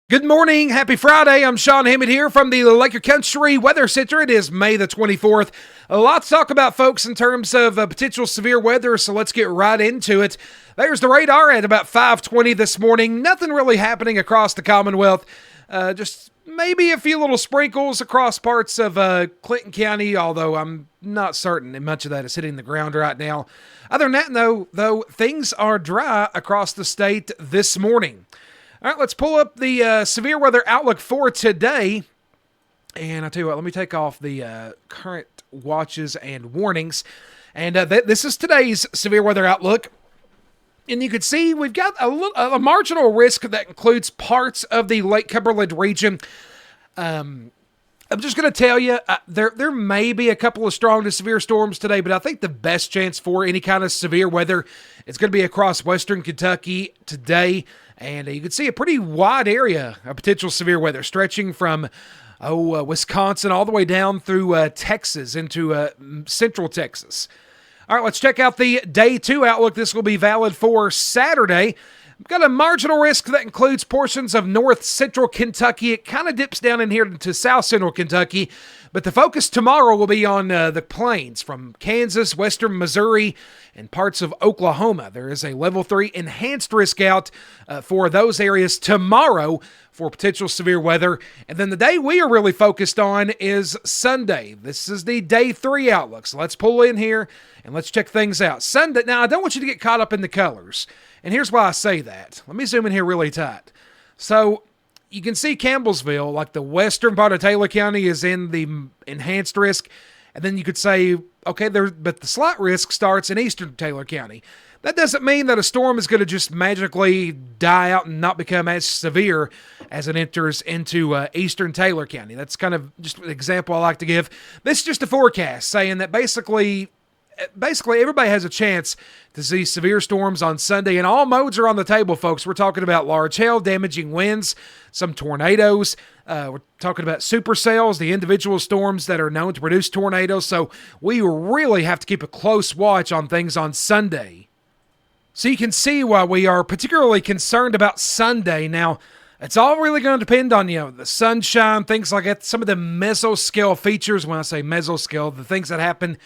Good morning. Happy Friday. I'm Sean Hammond here from the Laker Country Weather Center. It is May the 24th. A lot to talk about, folks, in terms of potential severe weather, so let's get right into it. There's the radar at about 5:20 this morning. Nothing really happening across the Commonwealth. Just maybe a few little sprinkles across parts of Clinton County, although I'm not certain that much of that is hitting the ground right now. Other than that, though, things are dry across the state this morning. All right, let's pull up the severe weather outlook for today. And I'll tell you what, let me take off the current watches and warnings. And this is today's severe weather outlook. And you can see we've got a marginal risk that includes parts of the Lake Cumberland region. I'm just going to tell you, there may be a couple of strong to severe storms today, but I think the best chance for any kind of severe weather is going to be across western Kentucky today. And you can see a pretty wide area of potential severe weather stretching from Wisconsin all the way down through Texas into central Texas. All right, let's check out the day 2 outlook. This will be valid for Saturday. We've got a marginal risk that includes portions of north central Kentucky. It kind of dips down in here to south central Kentucky, but the focus tomorrow will be on the plains from Kansas, western Missouri, and parts of Oklahoma. There is a level 3 enhanced risk out for those areas tomorrow for potential severe weather. And then the day we are really focused on is Sunday. This is the day 3 outlook. So let's pull in here and let's check things out. Sunday. Now, I don't want you to get caught up in the colors. And here's why I say that. Let me zoom in here really tight. So you can see Campbellsville, like the western part of Taylor County, is in the enhanced risk. And then you could say, okay, but the slight risk starts in eastern Taylor County. That doesn't mean that a storm is going to just magically die out and not become as severe as it enters into eastern Taylor County. That's kind of just an example I like to give. This is just a forecast saying that basically everybody has a chance to see severe storms on Sunday, and all modes are on the table, folks. We're talking about large hail, damaging winds, some tornadoes. We're talking about supercells, the individual storms that are known to produce tornadoes. So we really have to keep a close watch on things on Sunday. So you can see why we are particularly concerned about Sunday. Now, it's all really going to depend on, the sunshine, things like that, some of the mesoscale features. When I say mesoscale, the things that happen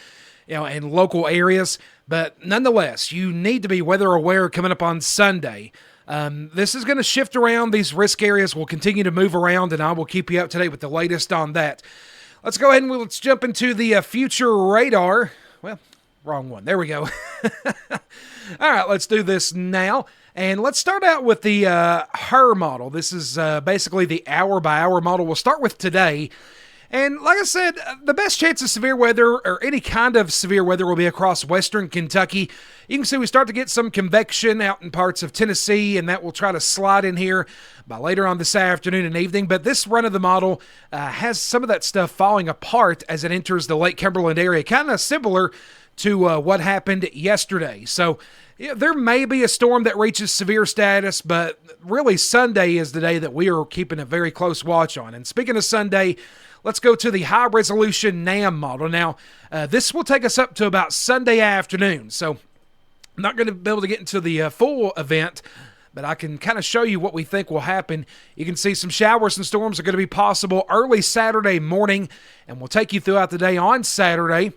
in local areas. But nonetheless, you need to be weather aware coming up on Sunday. This is going to shift around. These risk areas will continue to move around, and I will keep you up to date with the latest on that. Let's go ahead and let's jump into the future radar. Well, wrong one. There we go. All right, let's do this now. And let's start out with the HRRR model. This is basically the hour-by-hour model. We'll start with today. And like I said, the best chance of severe weather, or any kind of severe weather, will be across western Kentucky. You can see we start to get some convection out in parts of Tennessee, and that will try to slide in here by later on this afternoon and evening. But this run of the model has some of that stuff falling apart as it enters the Lake Cumberland area, kind of similar to what happened yesterday. So there may be a storm that reaches severe status, but really Sunday is the day that we are keeping a very close watch on. And speaking of Sunday, let's go to the high-resolution NAM model. Now, this will take us up to about Sunday afternoon, so I'm not going to be able to get into the full event, but I can kind of show you what we think will happen. You can see some showers and storms are going to be possible early Saturday morning, and we'll take you throughout the day on Saturday.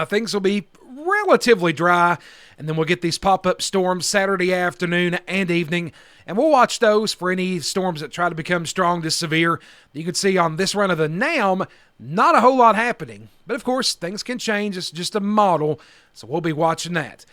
Things will be relatively dry, and then we'll get these pop-up storms Saturday afternoon and evening, and we'll watch those for any storms that try to become strong to severe. You can see on this run of the NAM, not a whole lot happening, but of course, things can change. It's just a model, so we'll be watching that.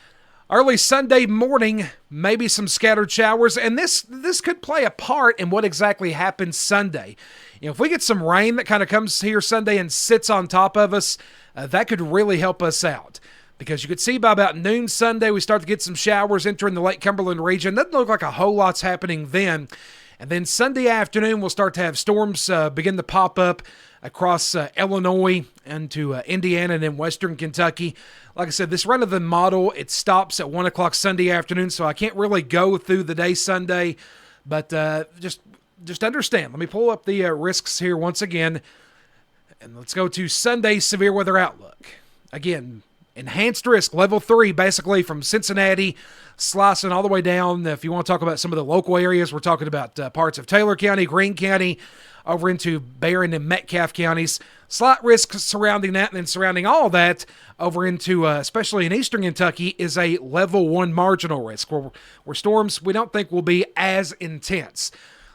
Early Sunday morning, maybe some scattered showers, and this could play a part in what exactly happens Sunday. If we get some rain that kind of comes here Sunday and sits on top of us, that could really help us out. Because you could see by about noon Sunday, we start to get some showers entering the Lake Cumberland region. Doesn't look like a whole lot's happening then. And then Sunday afternoon, we'll start to have storms begin to pop up across Illinois and to Indiana and then western Kentucky. Like I said, this run of the model, it stops at 1 o'clock Sunday afternoon, so I can't really go through the day Sunday. But just understand. Let me pull up the risks here once again. And let's go to Sunday severe weather outlook. Again, enhanced risk, level 3, basically from Cincinnati slicing all the way down. If you want to talk about some of the local areas, we're talking about parts of Taylor County, Greene County, over into Barron and Metcalfe counties. Slight risk surrounding that, and then surrounding all that over into, especially in eastern Kentucky, is a level 1 marginal risk, where storms we don't think will be as intense.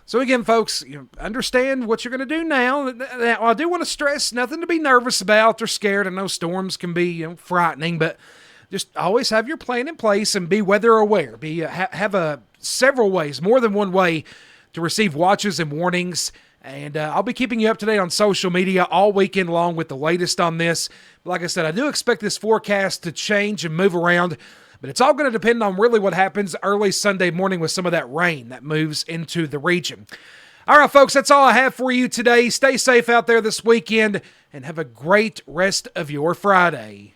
So again, folks, understand what you're going to do now. Now, I do want to stress, nothing to be nervous about or scared. I know storms can be frightening, but just always have your plan in place and be weather aware. Have several ways, more than one way, to receive watches and warnings. And I'll be keeping you up to date on social media all weekend long with the latest on this. But like I said, I do expect this forecast to change and move around. But it's all going to depend on really what happens early Sunday morning with some of that rain that moves into the region. All right, folks, that's all I have for you today. Stay safe out there this weekend and have a great rest of your Friday.